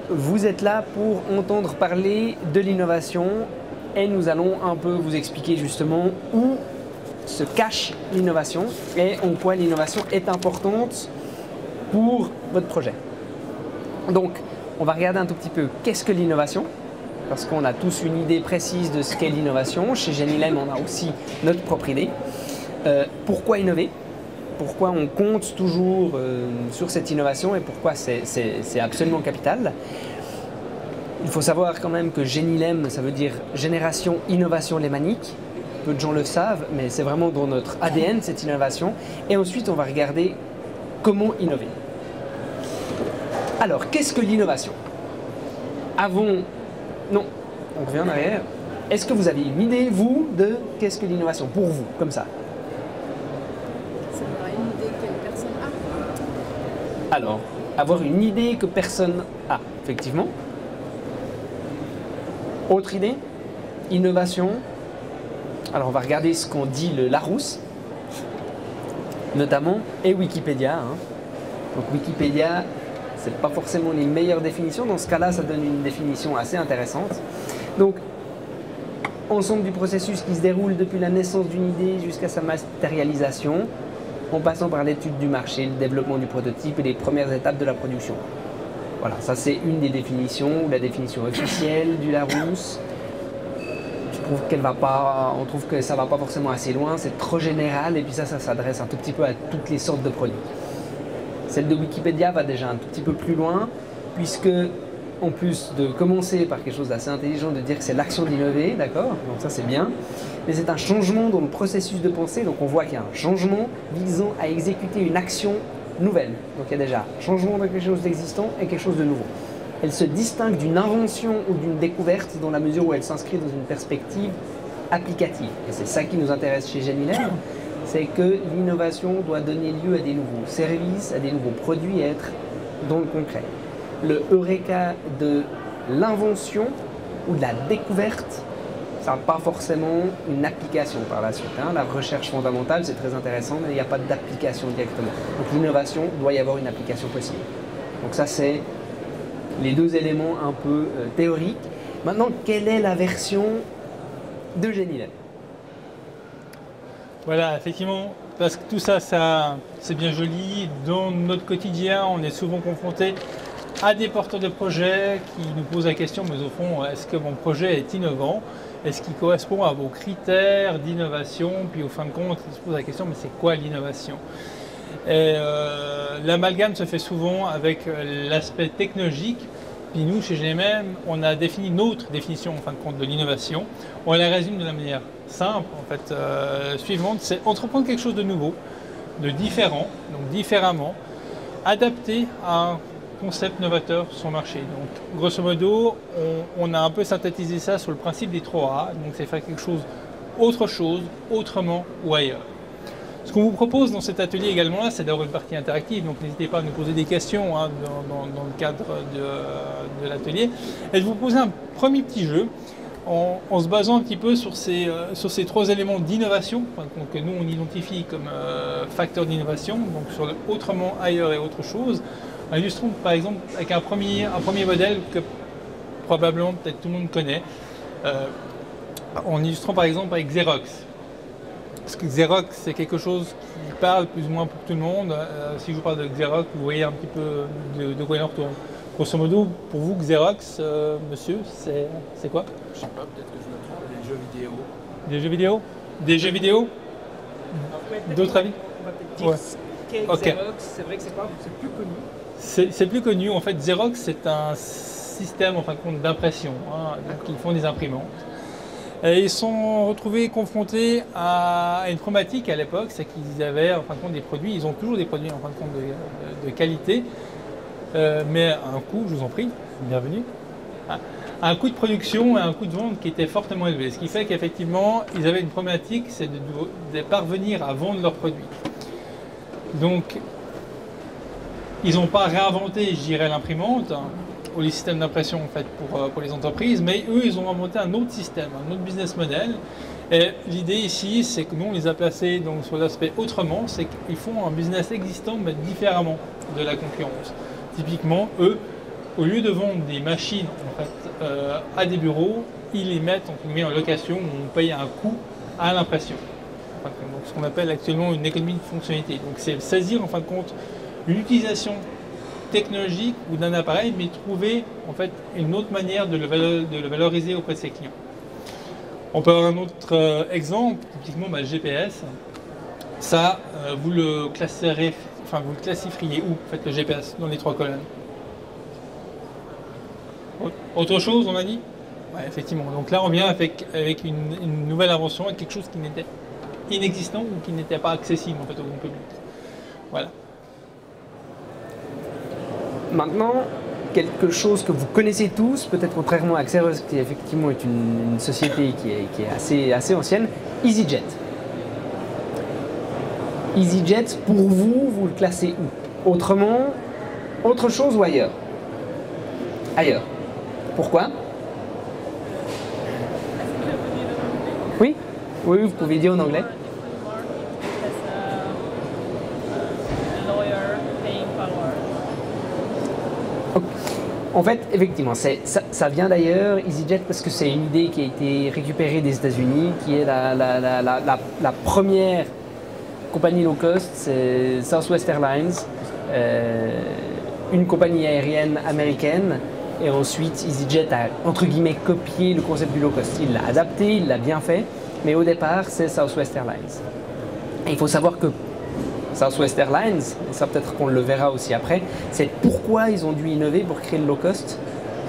vous êtes là pour entendre parler de l'innovation et nous allons un peu vous expliquer justement où se cache l'innovation et en quoi l'innovation est importante pour votre projet. Donc, on va regarder un tout petit peu qu'est-ce que l'innovation, parce qu'on a tous une idée précise de ce qu'est l'innovation. Chez Genilem, on a aussi notre propre idée. Pourquoi innover? Pourquoi on compte toujours sur cette innovation et pourquoi c'est absolument capital. Il faut savoir quand même que Genilem, ça veut dire Génération Innovation Lémanique. Peu de gens le savent, mais c'est vraiment dans notre ADN cette innovation. Et ensuite, on va regarder comment innover. Alors, qu'est-ce que l'innovation? Non, on revient en arrière. Est-ce que vous avez une idée, vous, de qu'est-ce que l'innovation pour vous, comme ça? Alors, avoir une idée que personne a, effectivement. Autre idée? Innovation. Alors, on va regarder ce qu'on dit le Larousse, notamment, et Wikipédia. Donc, Wikipédia, c'est pas forcément les meilleures définitions. Dans ce cas-là, ça donne une définition assez intéressante. Donc, ensemble du processus qui se déroule depuis la naissance d'une idée jusqu'à sa matérialisation, en passant par l'étude du marché, le développement du prototype et les premières étapes de la production. Voilà, ça c'est une des définitions, ou la définition officielle du Larousse. On trouve que ça ne va pas forcément assez loin, c'est trop général et puis ça s'adresse un tout petit peu à toutes les sortes de produits. Celle de Wikipédia va déjà un tout petit peu plus loin, puisque en plus de commencer par quelque chose d'assez intelligent, de dire que c'est l'action d'innover, d'accord? Donc ça c'est bien. Mais c'est un changement dans le processus de pensée, donc on voit qu'il y a un changement visant à exécuter une action nouvelle. Donc il y a déjà un changement de quelque chose d'existant et quelque chose de nouveau. Elle se distingue d'une invention ou d'une découverte dans la mesure où elle s'inscrit dans une perspective applicative. Et c'est ça qui nous intéresse chez Genilem, c'est que l'innovation doit donner lieu à des nouveaux services, à des nouveaux produits et être dans le concret. Le eureka de l'invention ou de la découverte, ça n'a pas forcément une application par la suite. La recherche fondamentale, c'est très intéressant, mais il n'y a pas d'application directement. Donc l'innovation, doit y avoir une application possible. Donc ça, c'est les deux éléments un peu théoriques. Maintenant, quelle est la version de Genilem? Voilà, effectivement, parce que tout ça, c'est bien joli. Dans notre quotidien, on est souvent confronté à des porteurs de projets qui nous posent la question, mais au fond, est-ce que mon projet est innovant? Est-ce qu'il correspond à vos critères d'innovation? Puis au fin de compte, ils se posent la question, mais c'est quoi l'innovation? Et l'amalgame se fait souvent avec l'aspect technologique. Puis nous, chez GMM, on a défini notre définition en fin de compte de l'innovation. On la résume de la manière simple, en fait, suivante, c'est entreprendre quelque chose de nouveau, de différent, donc différemment, adapté à un concept novateur sur le marché. Donc, grosso modo, on a un peu synthétisé ça sur le principe des 3 A. Donc, c'est faire quelque chose, autre chose, autrement ou ailleurs. Ce qu'on vous propose dans cet atelier également, là, c'est d'avoir une partie interactive. Donc, n'hésitez pas à nous poser des questions dans le cadre de l'atelier. Et de vous poser un premier petit jeu en se basant un petit peu sur ces 3 éléments d'innovation que nous, on identifie comme facteurs d'innovation, donc sur le autrement, ailleurs et autre chose. Illustrons par exemple avec un premier modèle que probablement peut-être tout le monde connaît, en illustrant par exemple avec Xerox. Parce que Xerox c'est quelque chose qui parle plus ou moins pour tout le monde. Si je vous parle de Xerox, vous voyez un petit peu de quoi il en retourne. Grosso modo, pour vous Xerox, monsieur, c'est quoi? Je sais pas, peut-être que je me trompe, des jeux vidéo. Des jeux vidéo? Des jeux vidéo? D'autres avis? On va peut-être dire Xerox, c'est vrai que c'est plus connu. C'est plus connu. En fait, Xerox, c'est un système en fin de compte d'impression. Donc, ils font des imprimantes. Et ils sont retrouvés confrontés à une problématique à l'époque, c'est qu'ils avaient en fin de compte des produits, ils ont toujours des produits en fin de compte de qualité, mais à un coût, je vous en prie, bienvenue, un coût de production et un coût de vente qui était fortement élevé. Ce qui fait qu'effectivement, ils avaient une problématique, c'est de parvenir à vendre leurs produits. Donc, ils n'ont pas réinventé, je dirais, l'imprimante ou les systèmes d'impression en fait, pour les entreprises, mais eux, ils ont inventé un autre système, un autre business model. Et l'idée ici, c'est que nous, on les a placés donc, sur l'aspect autrement, c'est qu'ils font un business existant, mais différemment de la concurrence. Typiquement, eux, au lieu de vendre des machines en fait, à des bureaux, ils les mettent entre guillemets en location où on paye un coût à l'impression. Donc, ce qu'on appelle actuellement une économie de fonctionnalité. Donc c'est saisir en fin de compte l'utilisation technologique ou d'un appareil, mais trouver en fait une autre manière de le valoriser auprès de ses clients. On peut avoir un autre exemple, typiquement le GPS. Ça, vous le classiferiez où en fait, le GPS dans les 3 colonnes? Autre chose, on a dit? Ouais, effectivement. Donc là, on vient avec une nouvelle invention, avec quelque chose qui n'était inexistant ou qui n'était pas accessible en fait, au grand public. Voilà. Maintenant, quelque chose que vous connaissez tous, peut-être contrairement à Xerox, qui effectivement est une société qui est assez ancienne, EasyJet. EasyJet, pour vous, vous le classez où? Autrement, autre chose ou ailleurs? Ailleurs. Pourquoi? Oui? Oui, vous pouvez dire en anglais. En fait, effectivement, ça vient d'ailleurs, EasyJet, parce que c'est une idée qui a été récupérée des États-Unis, qui est la première compagnie low cost, c'est Southwest Airlines, une compagnie aérienne américaine, et ensuite EasyJet a entre guillemets copié le concept du low cost. Il l'a adapté, il l'a bien fait, mais au départ, c'est Southwest Airlines. Et il faut savoir que Southwest Airlines, et ça peut-être qu'on le verra aussi après, c'est pourquoi ils ont dû innover pour créer le low cost.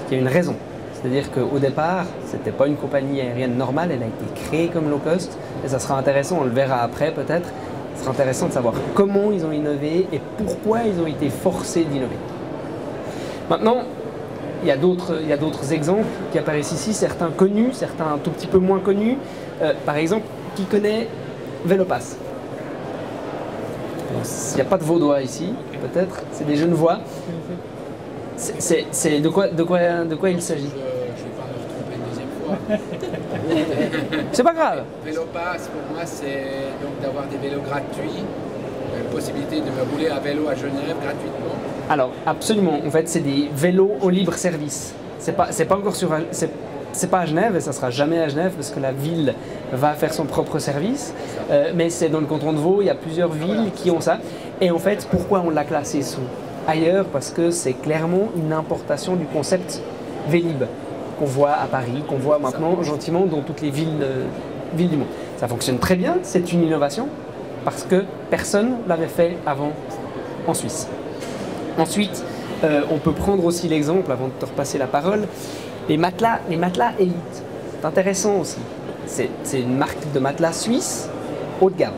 Il y a une raison. C'est-à-dire qu'au départ, ce n'était pas une compagnie aérienne normale, elle a été créée comme low cost. Et ça sera intéressant, on le verra après peut-être, ce sera intéressant de savoir comment ils ont innové et pourquoi ils ont été forcés d'innover. Maintenant, il y a d'autres exemples qui apparaissent ici, certains connus, certains un tout petit peu moins connus. Par exemple, qui connaît Velopass? Il n'y a pas de Vaudois ici, peut-être, c'est des Genevois. C'est de quoi il s'agit? Je vais pas me retromper une deuxième fois. C'est pas grave. Velopass, pour moi, c'est donc d'avoir des vélos gratuits, la possibilité de me rouler à vélo à Genève gratuitement. Alors, absolument. En fait, c'est des vélos en libre service. C'est pas encore c'est pas à Genève et ça sera jamais à Genève parce que la ville va faire son propre service. Mais c'est dans le canton de Vaud, il y a plusieurs villes qui ont ça. Et en fait, pourquoi on l'a classé sous ailleurs? Parce que c'est clairement une importation du concept Vélib qu'on voit à Paris, qu'on voit maintenant gentiment dans toutes les villes du monde. Ça fonctionne très bien, c'est une innovation parce que personne l'avait fait avant en Suisse. Ensuite, on peut prendre aussi l'exemple, avant de te repasser la parole, les matelas Elite. C'est intéressant aussi. C'est une marque de matelas suisse haut de gamme.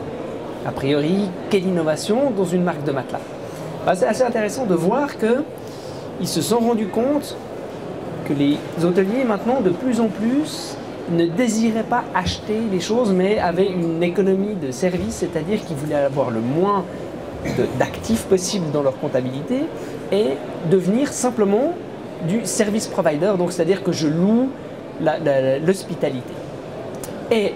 A priori, quelle innovation dans une marque de matelas? C'est assez intéressant de voir qu'ils se sont rendus compte que les hôteliers maintenant, de plus en plus, ne désiraient pas acheter les choses, mais avaient une économie de service, c'est-à-dire qu'ils voulaient avoir le moins d'actifs possible dans leur comptabilité et devenir simplement du service provider, donc c'est-à-dire que je loue l'hospitalité. Et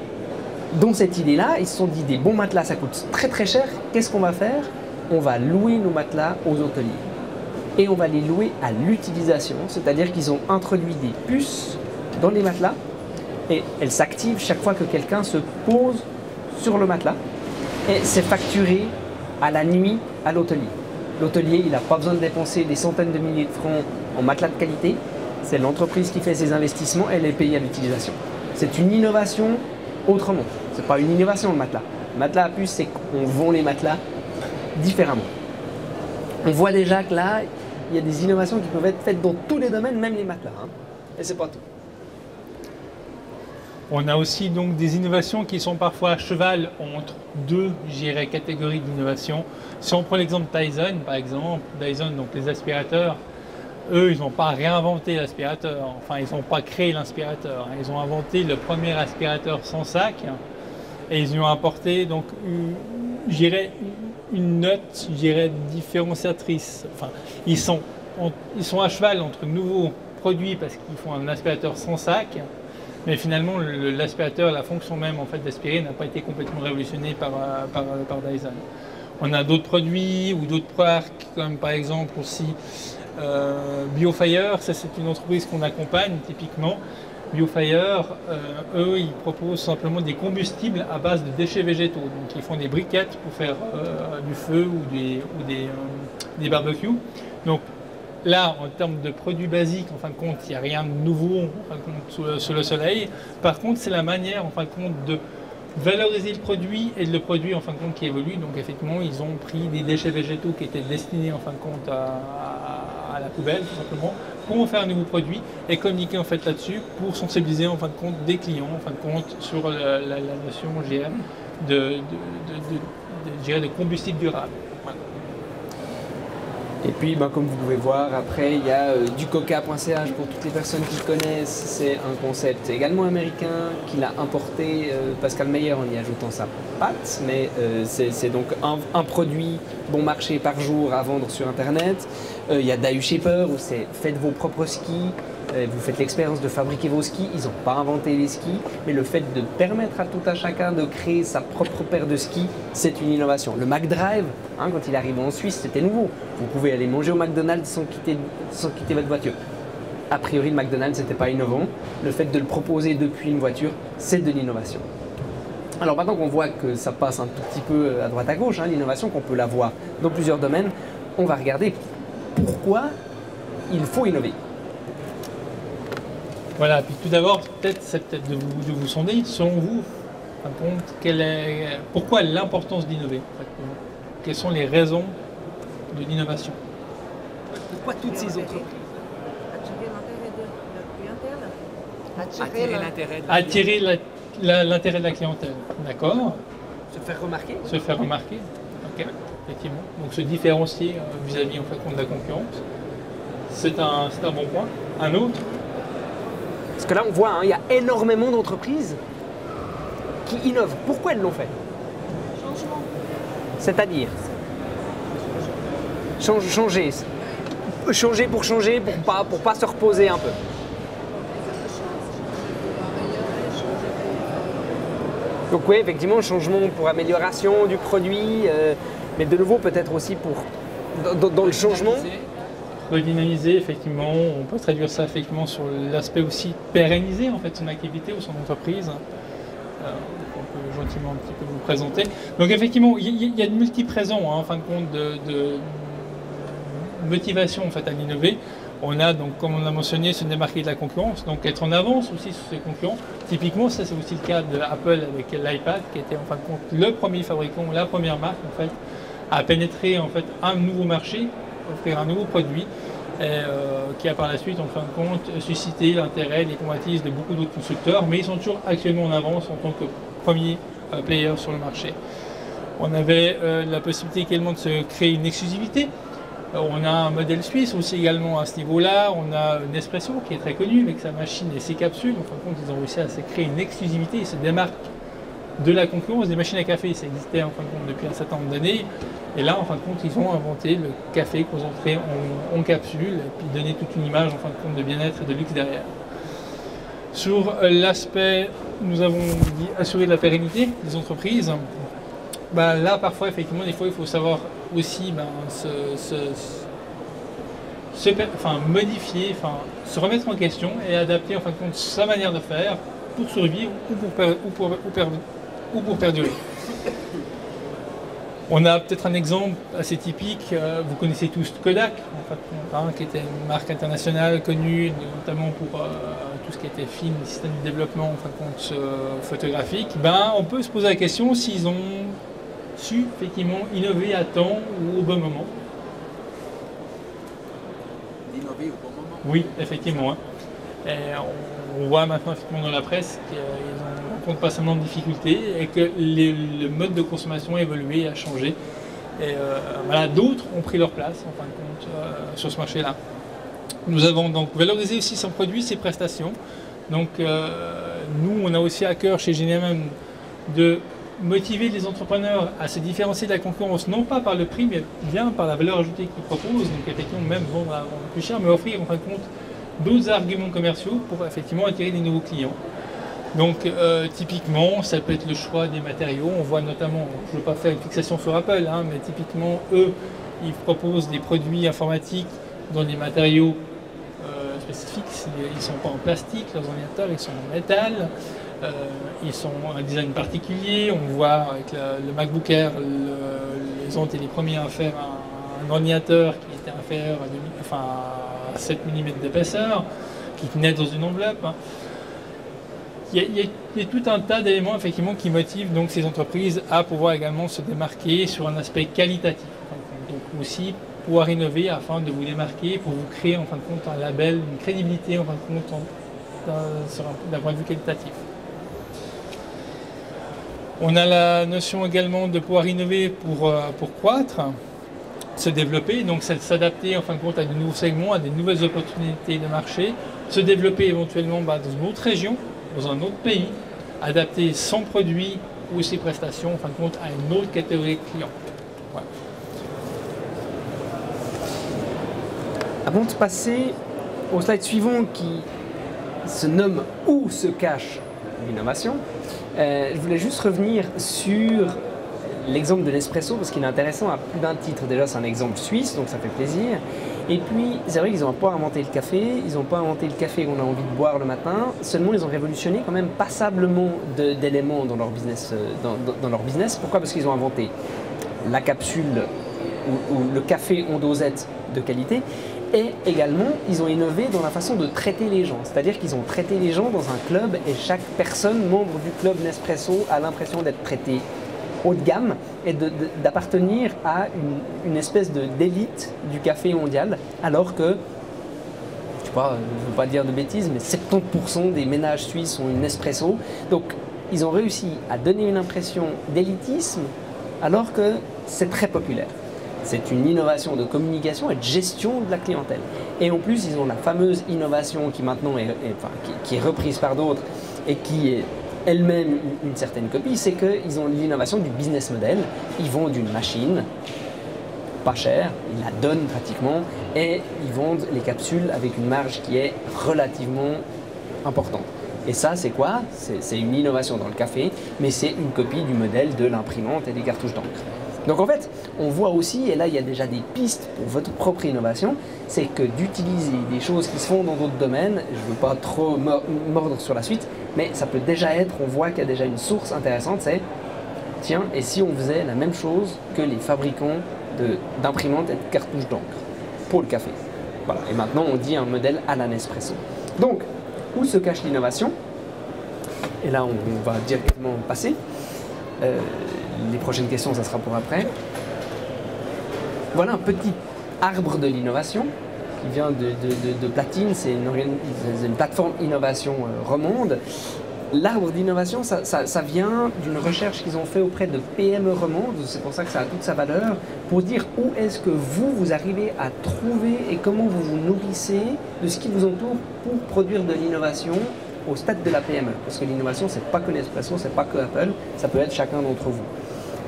dans cette idée-là, ils se sont dit des bons matelas, ça coûte très très cher, qu'est-ce qu'on va faire? On va louer nos matelas aux hôteliers. Et on va les louer à l'utilisation, c'est-à-dire qu'ils ont introduit des puces dans les matelas et elles s'activent chaque fois que quelqu'un se pose sur le matelas et c'est facturé à la nuit à l'hôtelier. L'hôtelier, il n'a pas besoin de dépenser des centaines de milliers de francs en matelas de qualité. C'est l'entreprise qui fait ses investissements, elle est payée à l'utilisation. C'est une innovation autrement. Ce n'est pas une innovation le matelas. Le matelas à puce, c'est qu'on vend les matelas différemment. On voit déjà que là, il y a des innovations qui peuvent être faites dans tous les domaines, même les matelas. Et c'est pas tout. On a aussi donc des innovations qui sont parfois à cheval entre deux, catégories d'innovation. Si on prend l'exemple Dyson, par exemple, Dyson, donc les aspirateurs, eux, ils n'ont pas réinventé l'aspirateur, enfin, ils n'ont pas créé l'aspirateur. Ils ont inventé le premier aspirateur sans sac et ils y ont apporté donc, une note, différenciatrice. Enfin, ils sont à cheval entre nouveaux produits parce qu'ils font un aspirateur sans sac. Mais finalement, l'aspirateur, la fonction même en fait, d'aspirer n'a pas été complètement révolutionnée par Dyson. On a d'autres produits ou d'autres marques, comme par exemple aussi BioFire, ça c'est une entreprise qu'on accompagne typiquement. BioFire, eux, ils proposent simplement des combustibles à base de déchets végétaux. Donc ils font des briquettes pour faire du feu ou des barbecues. Donc là, en termes de produits basiques, en fin de compte, il n'y a rien de nouveau en fin de compte, sous le soleil. Par contre, c'est la manière en fin de compte de valoriser le produit et de le produire en fin de compte qui évolue. Donc effectivement, ils ont pris des déchets végétaux qui étaient destinés en fin de compte à la poubelle tout simplement pour en faire un nouveau produit et communiquer en fait là-dessus pour sensibiliser en fin de compte des clients en fin de compte sur la notion de combustible durable. Voilà. Et puis, comme vous pouvez voir, après, il y a ducoca.ch pour toutes les personnes qui connaissent. C'est un concept également américain qu'il a importé Pascal Meyer en y ajoutant sa patte. Mais c'est donc un produit bon marché par jour à vendre sur Internet. Il y a Dahu Shaper où c'est faites vos propres skis. Vous faites l'expérience de fabriquer vos skis, ils n'ont pas inventé les skis, mais le fait de permettre à tout un chacun de créer sa propre paire de skis, c'est une innovation. Le McDrive, quand il arrive en Suisse, c'était nouveau. Vous pouvez aller manger au McDonald's sans quitter votre voiture. A priori, le McDonald's, n'était pas innovant. Le fait de le proposer depuis une voiture, c'est de l'innovation. Alors maintenant qu'on voit que ça passe un tout petit peu à droite à gauche, l'innovation, qu'on peut la voir dans plusieurs domaines, on va regarder pourquoi il faut innover. Voilà, puis tout d'abord, c'est peut-être de vous sonder, selon vous, en compte, pourquoi l'importance d'innover en fait, quelles sont les raisons de l'innovation? Pourquoi toutes ces entreprises? Attirer l'intérêt de la clientèle, d'accord? Se faire remarquer? Se faire remarquer, ok, effectivement. Donc se différencier vis-à-vis en fait, de la concurrence, c'est un bon point. Un autre? Parce que là, on voit, il y a énormément d'entreprises qui innovent. Pourquoi elles l'ont fait? Changement. C'est-à-dire changer. Changer, pour pas se reposer un peu. Donc oui, effectivement, changement pour amélioration du produit, mais de nouveau peut-être aussi pour dans le changement. Redynamiser, effectivement, on peut traduire ça effectivement sur l'aspect aussi pérenniser en fait son activité ou son entreprise. On peut gentiment un petit peu vous présenter. Donc effectivement, il y a de multiples raisons en fin de compte de motivation en fait à l'innover. On a donc, comme on a mentionné, se démarquer de la concurrence, donc être en avance aussi sur ses concurrents. Typiquement, ça c'est aussi le cas de Apple avec l'iPad, qui était en fin de compte le premier fabricant, la première marque en fait, à pénétrer en fait un nouveau marché, offrir un nouveau produit, qui a par la suite en fin de compte suscité l'intérêt, les convoitises de beaucoup d'autres constructeurs, mais ils sont toujours actuellement en avance en tant que premier player sur le marché. On avait la possibilité également de se créer une exclusivité. On a un modèle suisse aussi également à ce niveau-là. On a Nespresso qui est très connu avec sa machine et ses capsules. En fin de compte, ils ont réussi à se créer une exclusivité. Ils se démarquent de la concurrence des machines à café. Ça existait en fin de compte depuis un certain nombre d'années. Et là, en fin de compte, ils ont inventé le café concentré en capsule et puis donné toute une image en fin de compte de bien-être et de luxe derrière. Sur l'aspect, nous avons dit assurer de la pérennité des entreprises. Là, parfois, effectivement, des fois, il faut savoir aussi modifier, se remettre en question et adapter en fin de compte sa manière de faire pour survivre ou pour perdurer. On a peut-être un exemple assez typique, vous connaissez tous Kodak, en fait, qui était une marque internationale connue notamment pour tout ce qui était film, système de développement en fin de compte photographique. On peut se poser la question s'ils ont su effectivement innover à temps ou au bon moment. D'innover au bon moment. Oui, effectivement. Et on voit maintenant effectivement dans la presse qu'ils rencontrent pas seulement de difficultés et que le mode de consommation a évolué, a changé. Et d'autres ont pris leur place en fin de compte sur ce marché-là. Nous avons donc valorisé aussi son produit, ses prestations. Donc nous, on a aussi à cœur chez GNM de motiver les entrepreneurs à se différencier de la concurrence, non pas par le prix, mais bien par la valeur ajoutée qu'ils proposent. Donc effectivement, même vendre plus cher, mais offrir en fin de compte d'autres arguments commerciaux pour effectivement attirer des nouveaux clients. Donc typiquement, ça peut être le choix des matériaux. On voit notamment, je ne veux pas faire une fixation sur Apple, mais typiquement, eux, ils proposent des produits informatiques dans des matériaux spécifiques. Ils ne sont pas en plastique, leurs ordinateurs, ils sont en métal. Ils sont un design particulier. On voit avec le MacBook Air, ils ont été les premiers à faire un ordinateur qui était inférieur à 7 mm d'épaisseur, qui tenait dans une enveloppe. Il y a tout un tas d'éléments effectivement qui motivent donc ces entreprises à pouvoir également se démarquer sur un aspect qualitatif. Donc aussi pouvoir innover afin de vous démarquer, pour vous créer en fin de compte un label, une crédibilité en fin de compte d'un point de vue qualitatif. On a la notion également de pouvoir innover pour croître, se développer, donc s'adapter en fin de compte à de nouveaux segments, à de nouvelles opportunités de marché, se développer éventuellement dans une autre région, dans un autre pays, adapter son produit ou ses prestations en fin de compte à une autre catégorie de clients. Voilà. Avant de passer au slide suivant qui se nomme « Où se cache l'innovation ?», je voulais juste revenir sur l'exemple de Nespresso parce qu'il est intéressant à plus d'un titre. Déjà, c'est un exemple suisse, donc ça fait plaisir. Et puis, c'est vrai qu'ils n'ont pas inventé le café, ils n'ont pas inventé le café qu'on a envie de boire le matin, seulement ils ont révolutionné quand même passablement d'éléments dans leur business. Dans leur business. Pourquoi ? Parce qu'ils ont inventé la capsule ou le café en dosette de qualité. Et également, ils ont innové dans la façon de traiter les gens. C'est-à-dire qu'ils ont traité les gens dans un club et chaque personne, membre du club Nespresso, a l'impression d'être traité haut de gamme et d'appartenir à une espèce d'élite du café mondial, alors que, je ne veux pas dire de bêtises, mais 70% des ménages suisses ont une Nespresso. Donc, ils ont réussi à donner une impression d'élitisme alors que c'est très populaire. C'est une innovation de communication et de gestion de la clientèle. Et en plus, ils ont la fameuse innovation qui maintenant qui est reprise par d'autres et qui est elle-même une certaine copie, c'est qu'ils ont l'innovation du business model. Ils vendent une machine pas chère, ils la donnent pratiquement et ils vendent les capsules avec une marge qui est relativement importante. Et ça, c'est quoi ? C'est une innovation dans le café, mais c'est une copie du modèle de l'imprimante et des cartouches d'encre. Donc en fait, on voit aussi, et là il y a déjà des pistes pour votre propre innovation, c'est que d'utiliser des choses qui se font dans d'autres domaines, je ne veux pas trop mordre sur la suite, mais ça peut déjà être, on voit qu'il y a déjà une source intéressante, c'est, tiens, et si on faisait la même chose que les fabricants d'imprimantes et de cartouches d'encre pour le café. Voilà, et maintenant on dit un modèle à la Nespresso. Donc, où se cache l'innovation ? Et là on va directement passer. Les prochaines questions, ça sera pour après. Voilà un petit arbre de l'innovation qui vient de Platine, c'est une plateforme innovation romande. L'arbre d'innovation, ça vient d'une recherche qu'ils ont fait auprès de PME romandes, c'est pour ça que ça a toute sa valeur, pour dire où est-ce que vous arrivez à trouver et comment vous vous nourrissez de ce qui vous entoure pour produire de l'innovation au stade de la PME. Parce que l'innovation, c'est pas que Nespresso, c'est pas que Apple, ça peut être chacun d'entre vous.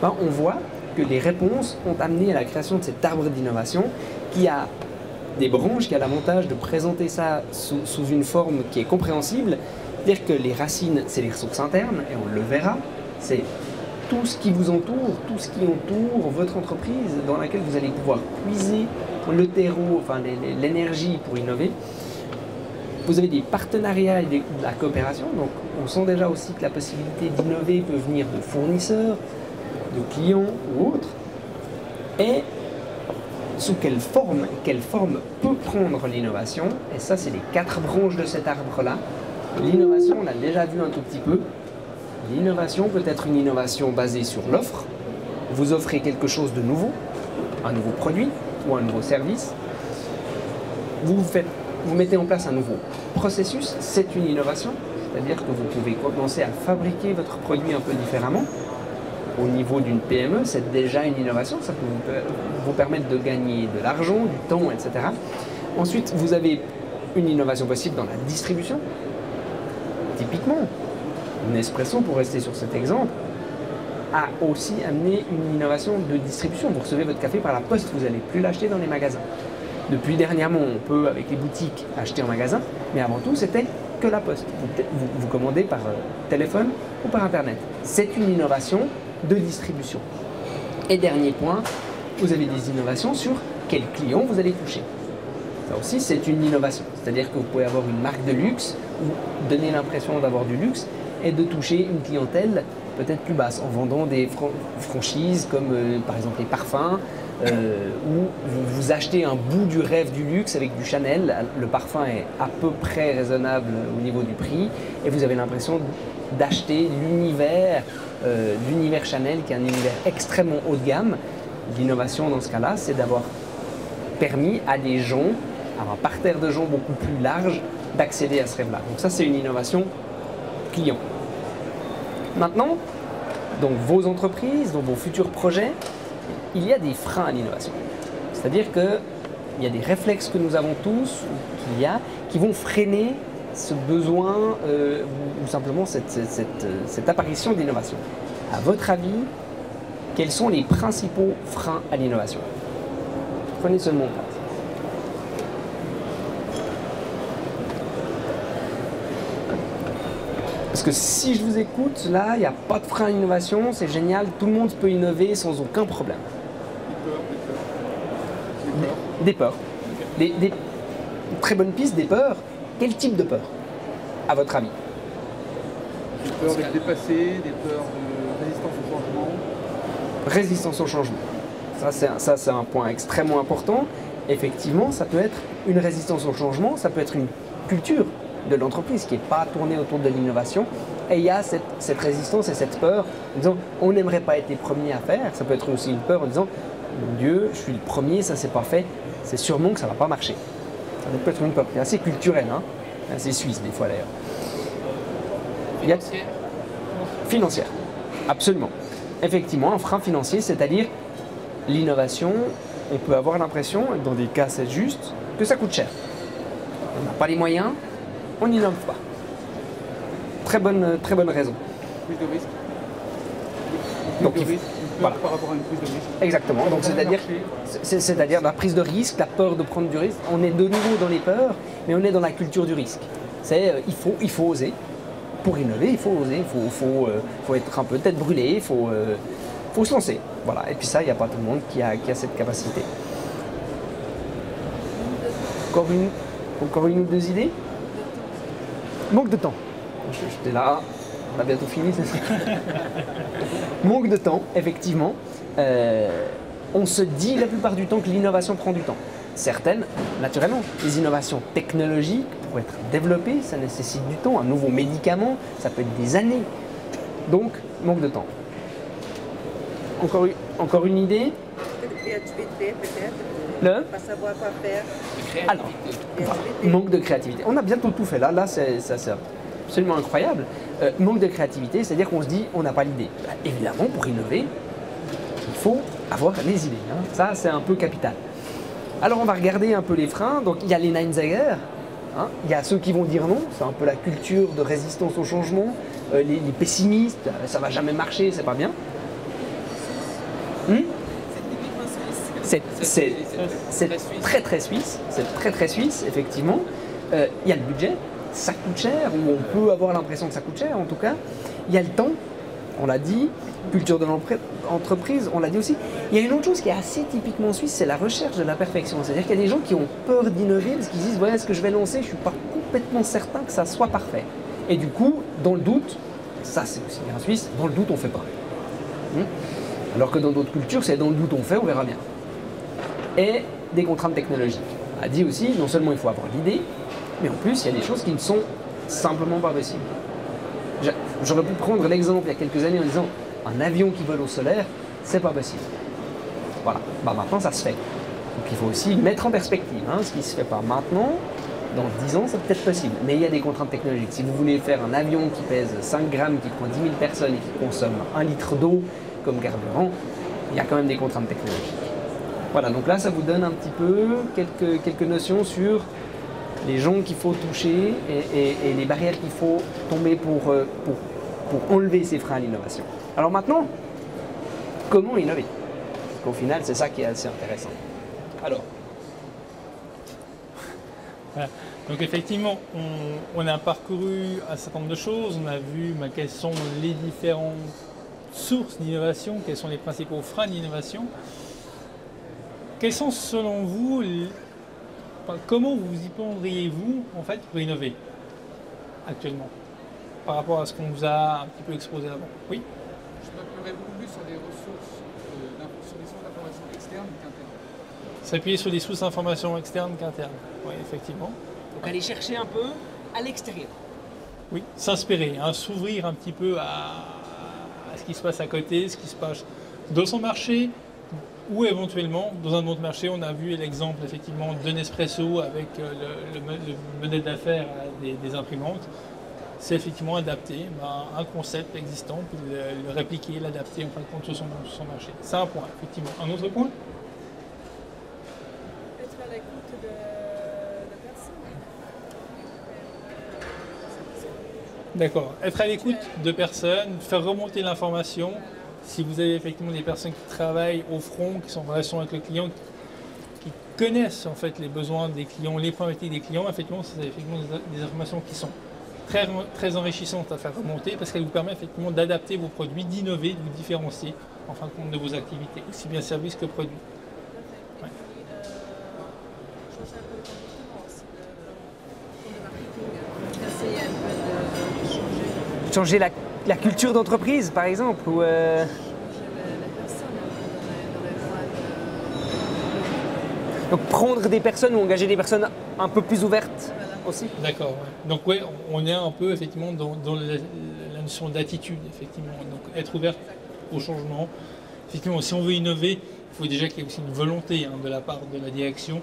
Ben, on voit que les réponses ont amené à la création de cet arbre d'innovation qui a des branches, qui a l'avantage de présenter ça sous une forme qui est compréhensible. C'est-à-dire que les racines, c'est les ressources internes, et on le verra, c'est tout ce qui vous entoure, tout ce qui entoure votre entreprise dans laquelle vous allez pouvoir puiser le terreau, enfin l'énergie pour innover. Vous avez des partenariats et de la coopération, donc on sent déjà aussi que la possibilité d'innover peut venir de fournisseurs, de clients ou autres. Et sous quelle forme peut prendre l'innovation? Et ça, c'est les 4 branches de cet arbre-là. L'innovation, on l'a déjà vu un tout petit peu. L'innovation peut être une innovation basée sur l'offre. Vous offrez quelque chose de nouveau, un nouveau produit ou un nouveau service. Vous mettez en place un nouveau processus, c'est une innovation. C'est-à-dire que vous pouvez commencer à fabriquer votre produit un peu différemment. Au niveau d'une PME, c'est déjà une innovation. Ça peut vous permettre de gagner de l'argent, du temps, etc. Ensuite, vous avez une innovation possible dans la distribution. Typiquement, Nespresso, pour rester sur cet exemple, a aussi amené une innovation de distribution. Vous recevez votre café par la poste, vous n'allez plus l'acheter dans les magasins. Depuis dernièrement, on peut, avec les boutiques, acheter en magasin, mais avant tout, c'était que la poste. Vous commandez par téléphone ou par Internet. C'est une innovation de distribution. Et dernier point, vous avez des innovations sur quels clients vous allez toucher. Ça aussi, c'est une innovation. C'est-à-dire que vous pouvez avoir une marque de luxe ou donner l'impression d'avoir du luxe et de toucher une clientèle peut-être plus basse en vendant des franchises comme par exemple les parfums où vous achetez un bout du rêve du luxe avec du Chanel. Le parfum est à peu près raisonnable au niveau du prix et vous avez l'impression d'acheter l'univers Chanel qui est un univers extrêmement haut de gamme. L'innovation dans ce cas-là, c'est d'avoir permis à des gens, à un parterre de gens beaucoup plus large, d'accéder à ce rêve-là. Donc ça, c'est une innovation client. Maintenant, dans vos entreprises, dans vos futurs projets, il y a des freins à l'innovation. C'est-à-dire qu'il y a des réflexes que nous avons tous, qui vont freiner ce besoin ou simplement cette apparition d'innovation. À votre avis, quels sont les principaux freins à l'innovation? Prenez seulement place. Parce que si je vous écoute, là, il n'y a pas de frein à l'innovation, c'est génial, tout le monde peut innover sans aucun problème. Des peurs. Des très bonnes pistes, des peurs. Quel type de peur, à votre avis? Des peurs d'être dépassé, des peurs de résistance au changement. Résistance au changement. Ça, c'est un point extrêmement important. Effectivement, ça peut être une résistance au changement, ça peut être une culture de l'entreprise qui n'est pas tournée autour de l'innovation. Et il y a cette résistance et cette peur en disant on n'aimerait pas être les premiers à faire. Ça peut être aussi une peur en disant mon Dieu, je suis le premier, ça c'est pas fait, c'est sûrement que ça ne va pas marcher. Ça peut être une peur qui est assez culturelle, hein, assez suisse des fois d'ailleurs. Financière. Financière, absolument. Effectivement, un frein financier, c'est-à-dire l'innovation, on peut avoir l'impression, dans des cas c'est juste, que ça coûte cher. On n'a pas les moyens, on n'innove pas. Très bonne raison. Prise de risque. Donc, Prise de risque, une peur voilà. par rapport à une prise de risque. Exactement, donc c'est-à-dire la prise de risque, la peur de prendre du risque. On est de nouveau dans les peurs, mais on est dans la culture du risque. Il faut oser. Pour innover, il faut oser, il faut être un peu tête brûlée, il faut se lancer. Voilà. Et puis ça, il n'y a pas tout le monde qui a cette capacité. Encore une ou deux idées? Manque de temps. J'étais là, on a bientôt fini. Manque de temps, effectivement. On se dit la plupart du temps que l'innovation prend du temps. Certaines, naturellement, les innovations technologiques, pour être développées, ça nécessite du temps. Un nouveau médicament, ça peut être des années. Donc, manque de temps. Encore une idée? Créativité peut-être, Le pas savoir quoi faire. Alors, voilà, manque de créativité. On a bientôt tout fait là. Là, c'est absolument incroyable. Manque de créativité, c'est-à-dire qu'on se dit on n'a pas l'idée. Bah, évidemment, pour innover, il faut avoir les idées. Hein. Ça, c'est un peu capital. Alors, on va regarder un peu les freins. Donc, il y a les Neinsager. Hein. Il y a ceux qui vont dire non. C'est un peu la culture de résistance au changement. Les pessimistes, ça va jamais marcher, c'est pas bien. C'est très très suisse, c'est très très suisse, effectivement. Il y a le budget, ça coûte cher, ou on peut avoir l'impression que ça coûte cher en tout cas. Il y a le temps, on l'a dit, culture de l'entreprise, on l'a dit aussi. Il y a une autre chose qui est assez typiquement suisse, c'est la recherche de la perfection. C'est-à-dire qu'il y a des gens qui ont peur d'innover parce qu'ils disent ouais, ce que je vais lancer, je ne suis pas complètement certain que ça soit parfait. Et du coup, dans le doute, ça c'est aussi bien suisse, dans le doute on ne fait pas. Alors que dans d'autres cultures, c'est dans le doute on fait, on verra bien. Et des contraintes technologiques. On a dit aussi, non seulement il faut avoir l'idée, mais en plus il y a des choses qui ne sont simplement pas possibles. J'aurais pu prendre l'exemple il y a quelques années en disant un avion qui vole au solaire, c'est pas possible. Voilà, bah maintenant ça se fait. Donc il faut aussi mettre en perspective. Hein, ce qui ne se fait pas maintenant, dans 10 ans, c'est peut-être possible. Mais il y a des contraintes technologiques. Si vous voulez faire un avion qui pèse 5 grammes, qui prend 10 000 personnes et qui consomme 1 litre d'eau comme carburant, il y a quand même des contraintes technologiques. Voilà, donc là, ça vous donne un petit peu quelques notions sur les gens qu'il faut toucher et les barrières qu'il faut tomber pour enlever ces freins à l'innovation. Alors maintenant, comment innover? Parce qu'au final, c'est ça qui est assez intéressant. Alors, voilà. Donc effectivement, on a parcouru un certain nombre de choses, on a vu quelles sont les différentes sources d'innovation, quels sont les principaux freins d'innovation. Quels sont selon vous Enfin, comment vous y prendriez-vous en fait pour innover actuellement par rapport à ce qu'on vous a un petit peu exposé avant? Oui. Je m'appuierais beaucoup plus sur des ressources, sur des sources d'informations externes qu'internes. S'appuyer sur des sources d'informations externes qu'internes. Oui, effectivement. Donc aller chercher un peu à l'extérieur. Oui, s'inspirer, hein, s'ouvrir un petit peu à ce qui se passe à côté, ce qui se passe dans son marché, ou éventuellement dans un autre marché. On a vu l'exemple effectivement de Nespresso avec le modèle d'affaires des imprimantes. C'est effectivement adapter un concept existant, puis le répliquer, l'adapter en fin de compte sur son marché. C'est un point, effectivement. Un autre point? Être à l'écoute de personnes. D'accord. Être à l'écoute de personnes, faire remonter l'information. Si vous avez effectivement des personnes qui travaillent au front, qui sont en relation avec le client, qui connaissent en fait les besoins des clients, les problématiques des clients, effectivement, c'est effectivement des informations qui sont très enrichissantes à faire remonter parce qu'elles vous permettent effectivement d'adapter vos produits, d'innover, de vous différencier en fin de compte de vos activités, aussi bien services que produits. Ouais. Changer un peu le comportement aussi de marketing. Essayer un peu de changer. Changer la culture d'entreprise, par exemple, ou Les personnes dans les mois de... donc prendre des personnes ou engager des personnes un peu plus ouvertes aussi. D'accord. Ouais. Donc ouais, on est un peu effectivement dans la notion d'attitude, effectivement. Donc être ouvert au changement. Effectivement, si on veut innover, il faut déjà qu'il y ait aussi une volonté de la part de la direction.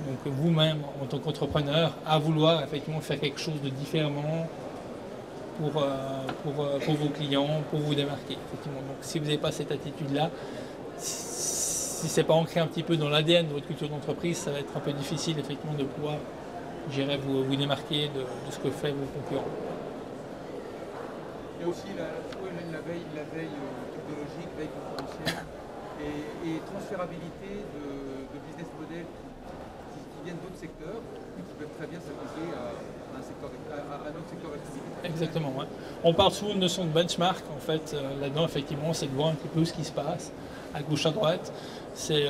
Donc vous-même, en tant qu'entrepreneur, à vouloir effectivement faire quelque chose de différemment pour vos clients, pour vous démarquer. Effectivement. Donc si vous n'avez pas cette attitude-là, si ce n'est pas ancré un petit peu dans l'ADN de votre culture d'entreprise, ça va être un peu difficile effectivement de pouvoir vous démarquer de ce que font vos concurrents. Il y a aussi la veille technologique, veille concurrentielle et transférabilité de business models qui viennent d'autres secteurs et qui peuvent très bien s'appliquer à un autre secteur d'activité. Exactement. Ouais. On parle souvent de notion de benchmark. En fait, là-dedans, effectivement, c'est de voir un petit peu ce qui se passe à gauche, à droite. C'est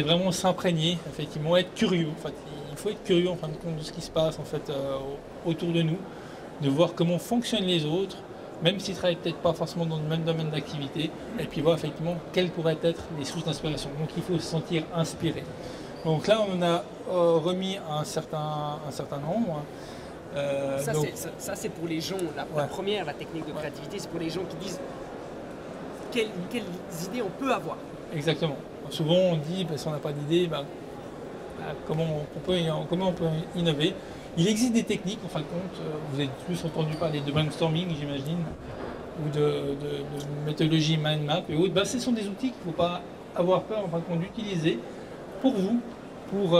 vraiment s'imprégner, effectivement, être curieux. En fait, il faut être curieux en fin de compte de ce qui se passe en fait autour de nous, de voir comment fonctionnent les autres, même s'ils ne travaillent peut-être pas forcément dans le même domaine d'activité, et puis voir effectivement quelles pourraient être les sources d'inspiration. Donc il faut se sentir inspiré. Donc là, on a remis un certain nombre. Ça c'est pour les gens. La première, la technique de créativité, c'est pour les gens qui disent quelles idées on peut avoir. Exactement. Souvent on dit, si on n'a pas d'idée, comment on peut innover. Il existe des techniques, en fin de compte, vous avez plus entendu parler de brainstorming, j'imagine, ou de méthodologie mind map et autres. Ce sont des outils qu'il ne faut pas avoir peur en fin de compte d'utiliser pour vous, pour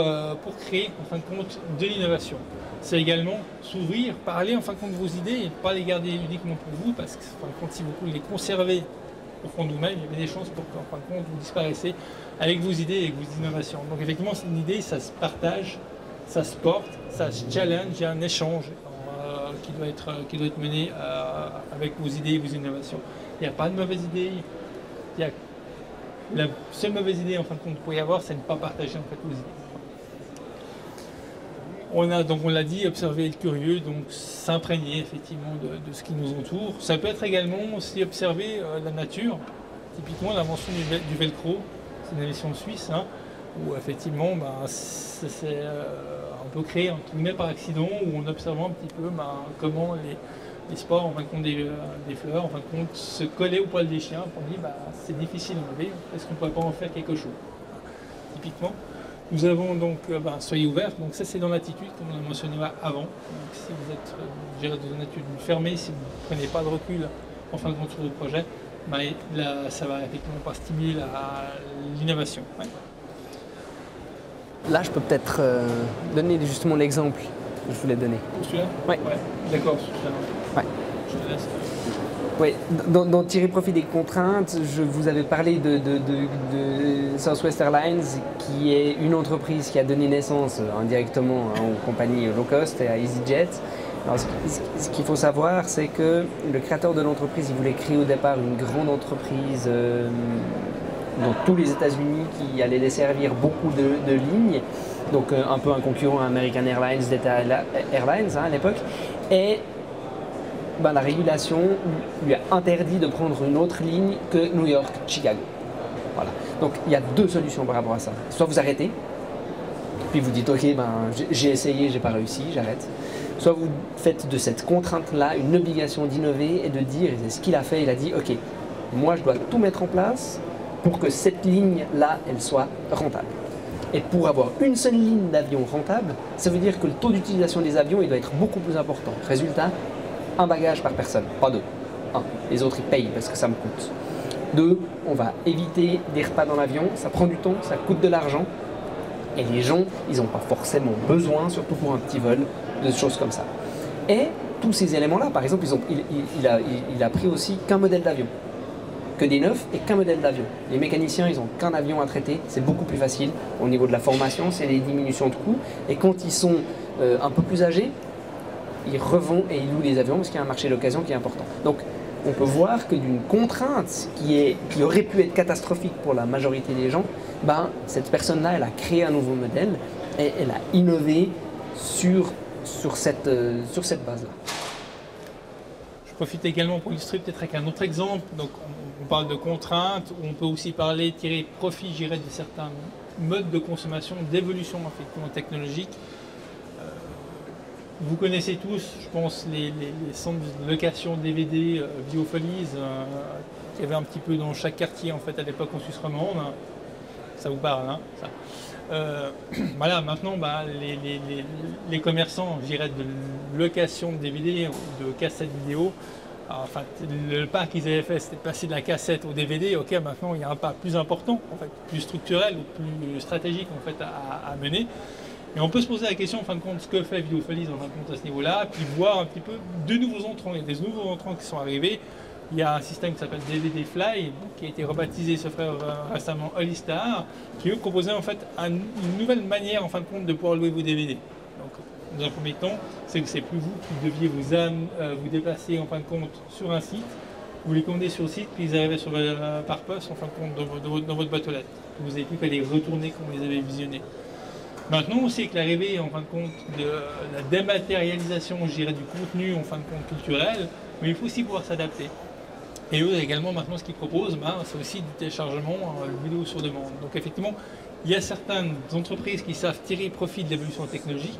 créer en fin de compte de l'innovation. C'est également s'ouvrir, parler en fin de compte de vos idées et ne pas les garder uniquement pour vous, parce que en fin de compte, si vous les conservez au fond de vous-même, il y avait des chances pour qu'en fin de compte vous disparaissiez avec vos idées et avec vos innovations. Donc effectivement, c'est une idée, ça se partage, ça se porte, ça se challenge, il y a un échange qui doit être mené avec vos idées et vos innovations. Il n'y a pas de mauvaise idée. La seule mauvaise idée en fin de compte qu'il peut y avoir, c'est de ne pas partager en fait vos idées. On l'a dit, observer, être curieux, donc s'imprégner effectivement de ce qui nous entoure. Ça peut être également aussi observer la nature. Typiquement l'invention du velcro, c'est une invention suisse, où effectivement on peut créer entre guillemets par accident, où en observant un petit peu comment les spores en fin de compte des fleurs, en fin de compte se coller au poil des chiens, on dit c'est difficile à enlever, est-ce qu'on ne pourrait pas en faire quelque chose? Typiquement. Nous avons donc, soyez ouverts, donc ça c'est dans l'attitude, comme on l'a mentionné avant. Donc, si vous êtes dans une attitude fermée, si vous ne prenez pas de recul en fin de compte sur le projet, là, ça va effectivement pas stimuler l'innovation. Ouais. Là, je peux peut-être donner justement l'exemple que je voulais donner. Celui-là? Oui. Ouais. D'accord, celui-là. Ouais. Je te laisse. Oui, dans tirer profit des contraintes, je vous avais parlé de Southwest Airlines, qui est une entreprise qui a donné naissance indirectement aux compagnies low cost et à EasyJet. Alors, ce qu'il faut savoir, c'est que le créateur de l'entreprise, il voulait créer au départ une grande entreprise dans tous les États-Unis qui allait desservir beaucoup de lignes, donc un peu un concurrent à American Airlines, Delta Airlines à l'époque, et ben, la régulation lui a interdit de prendre une autre ligne que New York-Chicago. Voilà. Donc il y a deux solutions par rapport à ça. Soit vous arrêtez, puis vous dites ok, ben, j'ai essayé, j'ai pas réussi, j'arrête. Soit vous faites de cette contrainte-là une obligation d'innover et de dire, et c'est ce qu'il a fait, il a dit ok, moi je dois tout mettre en place pour que cette ligne-là, elle soit rentable. Et pour avoir une seule ligne d'avion rentable, ça veut dire que le taux d'utilisation des avions il doit être beaucoup plus important. Résultat, un bagage par personne, pas deux. Un, les autres ils payent parce que ça me coûte. Deux, on va éviter des repas dans l'avion, ça prend du temps, ça coûte de l'argent. Et les gens, ils n'ont pas forcément besoin, surtout pour un petit vol, de choses comme ça. Et tous ces éléments-là, par exemple, il a pris aussi qu'un modèle d'avion. Que des neufs et qu'un modèle d'avion. Les mécaniciens, ils n'ont qu'un avion à traiter, c'est beaucoup plus facile. Au niveau de la formation, c'est les diminutions de coûts. Et quand ils sont un peu plus âgés, ils revendent et ils louent des avions parce qu'il y a un marché d'occasion qui est important. Donc, on peut voir que d'une contrainte qui aurait pu être catastrophique pour la majorité des gens, ben, cette personne-là, elle a créé un nouveau modèle et elle a innové sur cette base-là. Je profite également pour illustrer peut-être avec un autre exemple. Donc, on parle de contraintes, on peut aussi parler, tirer profit, je dirais, de certains modes de consommation, d'évolution effectivement technologique. Vous connaissez tous, je pense, les centres de location DVD, Videofolies, qu'il y avait un petit peu dans chaque quartier en fait à l'époque en Suisse romande. Ça vous parle, hein, ça. Voilà, maintenant, bah, les commerçants, je dirais, de location de DVD ou de cassettes vidéo, enfin, le pas qu'ils avaient fait, c'était de passer de la cassette au DVD. Ok, maintenant, il y a un pas plus important, en fait, plus structurel ou plus stratégique en fait, à mener. Et on peut se poser la question, en fin de compte, ce que fait Videofolies en fin de compte à ce niveau-là, puis voir un petit peu de nouveaux entrants. Il y a des nouveaux entrants qui sont arrivés. Il y a un système qui s'appelle DVD Fly, qui a été rebaptisé, ce frère récemment Hollistar, qui eux proposait en fait une nouvelle manière en fin de compte de pouvoir louer vos DVD. Donc, dans un premier temps, c'est que c'est plus vous qui deviez vous déplacer en fin de compte sur un site, vous les commandez sur le site, puis ils arrivaient par poste en fin de compte dans votre boîte aux lettres. Vous n'avez plus qu'à les retourner comme vous les avez visionnés. Maintenant, on sait que l'arrivée en fin de compte de la dématérialisation, je dirais, du contenu en fin de compte culturel, mais il faut aussi pouvoir s'adapter. Et eux également, maintenant, ce qu'ils proposent, c'est aussi du téléchargement vidéo sur demande. Donc effectivement, il y a certaines entreprises qui savent tirer profit de l'évolution technologique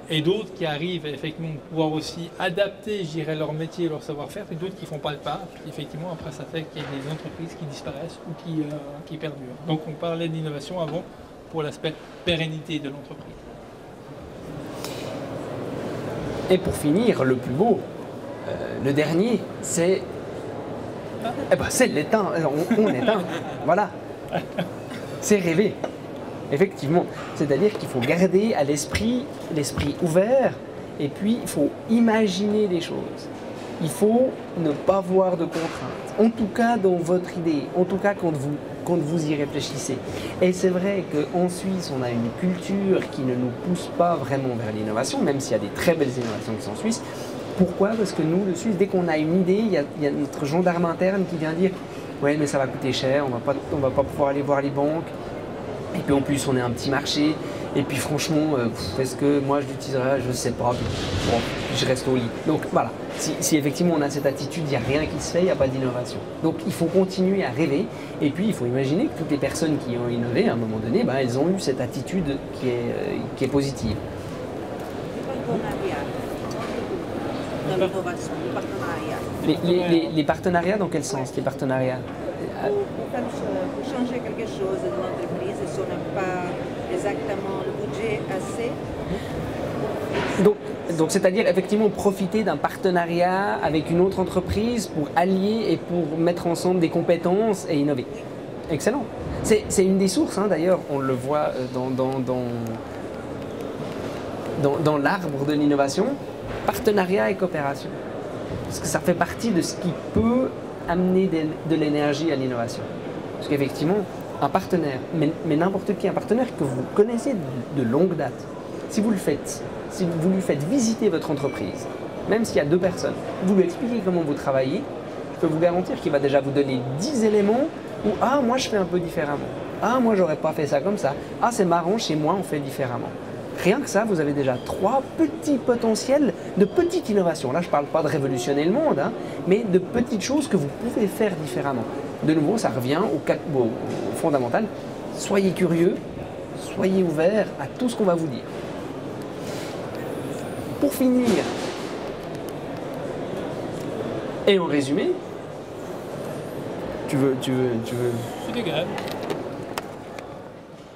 et d'autres qui arrivent effectivement à pouvoir aussi adapter, je dirais, leur métier, leur savoir-faire, et d'autres qui ne font pas le pas. Puis effectivement, après, ça fait qu'il y a des entreprises qui disparaissent ou qui perdurent. Donc on parlait d'innovation avant pour l'aspect pérennité de l'entreprise. Et pour finir, le plus beau, le dernier, c'est c'est l'éteint. On éteint. Voilà. C'est rêver. Effectivement. C'est-à-dire qu'il faut garder à l'esprit ouvert et puis il faut imaginer les choses. Il faut ne pas voir de contraintes. En tout cas dans votre idée. En tout cas quand vous y réfléchissez. Et c'est vrai qu'en Suisse, on a une culture qui ne nous pousse pas vraiment vers l'innovation, même s'il y a des très belles innovations qui sont en Suisse. Pourquoi? Parce que nous, le Suisse, dès qu'on a une idée, il y a notre gendarme interne qui vient dire « Ouais, mais ça va coûter cher, on va pas pouvoir aller voir les banques. Et puis en plus, on est un petit marché. Et puis franchement, est-ce que moi je l'utiliserai? Je ne sais pas. Bon, je reste au lit. » Donc voilà, si effectivement on a cette attitude, il n'y a rien qui se fait, il n'y a pas d'innovation. Donc il faut continuer à rêver. Et puis il faut imaginer que toutes les personnes qui ont innové, à un moment donné, elles ont eu cette attitude qui est positive. Les partenariats, dans quel sens les partenariats? Pour changer quelque chose dans l'entreprise, si on n'a pas exactement le budget assez. Donc c'est-à-dire effectivement profiter d'un partenariat avec une autre entreprise pour allier et pour mettre ensemble des compétences et innover. Excellent. C'est une des sources, hein, d'ailleurs, on le voit dans l'arbre de l'innovation, partenariat et coopération. Parce que ça fait partie de ce qui peut amener de l'énergie à l'innovation. Parce qu'effectivement, un partenaire, mais n'importe qui, un partenaire que vous connaissez de longue date, si vous lui faites visiter votre entreprise, même s'il y a 2 personnes, vous lui expliquez comment vous travaillez, je peux vous garantir qu'il va déjà vous donner 10 éléments Ou ah, moi je fais un peu différemment. Ah, moi j'aurais pas fait ça comme ça. Ah, c'est marrant, chez moi on fait différemment. Rien que ça, vous avez déjà 3 petits potentiels de petites innovations. Là, je ne parle pas de révolutionner le monde, hein, mais de petites choses que vous pouvez faire différemment. De nouveau, ça revient au fondamental. Soyez curieux, soyez ouverts à tout ce qu'on va vous dire. Pour finir, et en résumé, tu veux... C'est égal.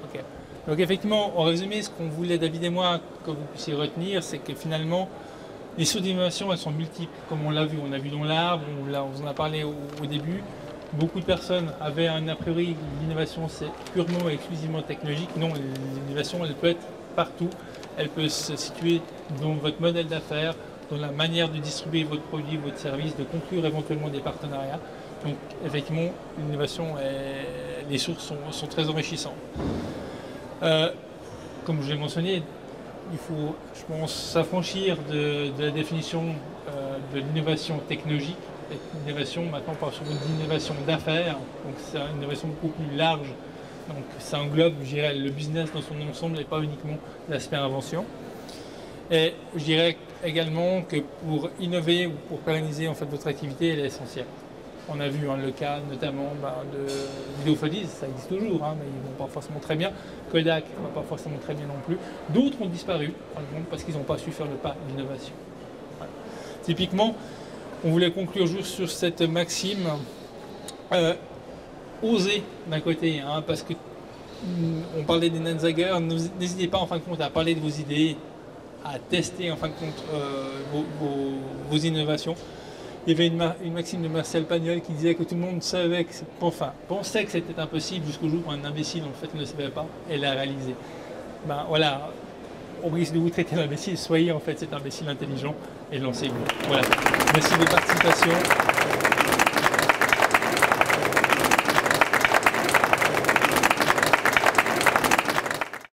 Ok. Donc effectivement, en résumé, ce qu'on voulait, David et moi, que vous puissiez retenir, c'est que finalement, les sources d'innovation, elles sont multiples, comme on l'a vu. On a vu dans l'arbre, on en a parlé au début. Beaucoup de personnes avaient un a priori, l'innovation c'est purement et exclusivement technologique. Non, l'innovation, elle peut être partout. Elle peut se situer dans votre modèle d'affaires, dans la manière de distribuer votre produit, votre service, de conclure éventuellement des partenariats. Donc effectivement, l'innovation, les sources sont très enrichissantes. Comme je l'ai mentionné, il faut, je pense, s'affranchir de la définition de l'innovation technologique. L'innovation, maintenant, on parle souvent d'innovation d'affaires, donc c'est une innovation beaucoup plus large. Donc ça englobe, je dirais, le business dans son ensemble et pas uniquement l'aspect invention. Et je dirais également que pour innover ou pour pérenniser en fait, votre activité, elle est essentielle. On a vu le cas notamment de Vidéophonies, ça existe toujours, mais ils ne vont pas forcément très bien. Kodak ne va pas forcément très bien non plus. D'autres ont disparu, parce qu'ils n'ont pas su faire le pas d'innovation. Voilà. Typiquement, on voulait conclure juste sur cette maxime. Oser d'un côté, parce que on parlait des Nanzager, n'hésitez pas en fin de compte à parler de vos idées, à tester en fin de compte vos innovations. Il y avait une maxime de Marcel Pagnol qui disait que tout le monde savait pensait que c'était impossible jusqu'au jour où un imbécile en fait ne le savait pas et l'a réalisé. Voilà, au risque de vous traiter d'imbécile, soyez en fait cet imbécile intelligent et lancez-vous. Voilà. Merci de votre participation.